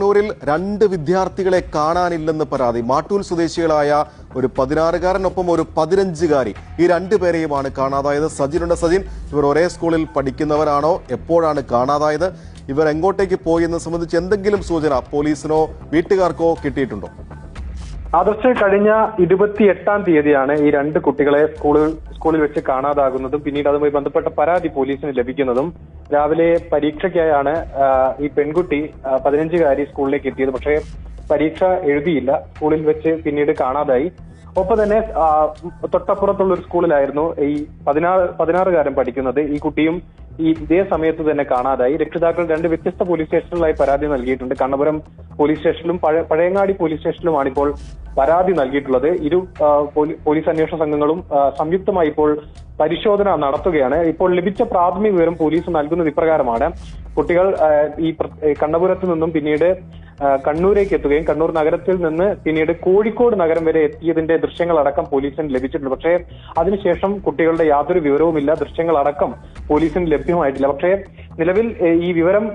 കണ്ണൂരിൽ 2 വിദ്യാർത്ഥികളെ കാണാനില്ലെന്ന് പരാതി. മാട്ടൂൽ സ്വദേശികളായ ഒരു 16-കാരനൊപ്പം ഒരു 15-കാരി, ഈ 2 പേരെയുമാണ് കാണാതായത്. സജിനുണ്ട്. സജിൻ, ഇവർ ഒരേ സ്കൂളിൽ പഠിക്കുന്നവരാണോ? എപ്പോഴാണ് കാണാതായത്? ഇവർ എങ്ങോട്ടേക്ക് പോയി എന്ന് സംബന്ധിച്ച് എന്തെങ്കിലും സൂചന പോലീസിനോ വീട്ടുകാർക്കോ കിട്ടിയിട്ടുണ്ടോ? ആദർശ്, കഴിഞ്ഞ 28-ാം തീയതിയാണ് ഈ 2 കുട്ടികളെ സ്കൂളിൽ വെച്ച് കാണാതാകുന്നതും പിന്നീട് അതുമായി ബന്ധപ്പെട്ട പരാതി പോലീസിന് ലഭിക്കുന്നതും. രാവിലെ പരീക്ഷയ്ക്കായാണ് ഈ പെൺകുട്ടി 15-കാരി സ്കൂളിലേക്ക് എത്തിയത്. പക്ഷേ പരീക്ഷ എഴുതിയില്ല. സ്കൂളിൽ വെച്ച് പിന്നീട് കാണാതായി. ഒപ്പം തന്നെ തൊട്ടപ്പുറത്തുള്ള ഒരു സ്കൂളിലായിരുന്നു ഈ 16-കാരൻ പഠിക്കുന്നത്. ഈ കുട്ടിയും ഇതേ സമയത്ത് തന്നെ കാണാതായി. രക്ഷിതാക്കൾ 2 വ്യത്യസ്ത പോലീസ് സ്റ്റേഷനുകളായി പരാതി നൽകിയിട്ടുണ്ട്. കണ്ണപുരം പോലീസ് സ്റ്റേഷനിലും പഴയങ്ങാടി പോലീസ് സ്റ്റേഷനിലുമാണ് ഇപ്പോൾ പരാതി നൽകിയിട്ടുള്ളത്. പോലീസ് അന്വേഷണ സംഘങ്ങളും സംയുക്തമായി ഇപ്പോൾ പരിശോധന നടത്തുകയാണ്. ഇപ്പോൾ ലഭിച്ച പ്രാഥമിക വിവരം പോലീസ് നൽകുന്നത് ഇപ്രകാരമാണ്: കുട്ടികൾ ഈ കണ്ണപുരത്ത് നിന്നും പിന്നീട് കണ്ണൂരേക്ക് എത്തുകയും കണ്ണൂർ നഗരത്തിൽ നിന്ന് പിന്നീട് കോഴിക്കോട് നഗരം വരെ എത്തിയതിന്റെ ദൃശ്യങ്ങളടക്കം പോലീസിന് ലഭിച്ചിട്ടുണ്ട്. പക്ഷേ അതിനുശേഷം കുട്ടികളുടെ യാതൊരു വിവരവുമില്ല. ദൃശ്യങ്ങളടക്കം പോലീസിന് ലഭ്യമായിട്ടില്ല. പക്ഷേ നിലവിൽ ഈ വിവരം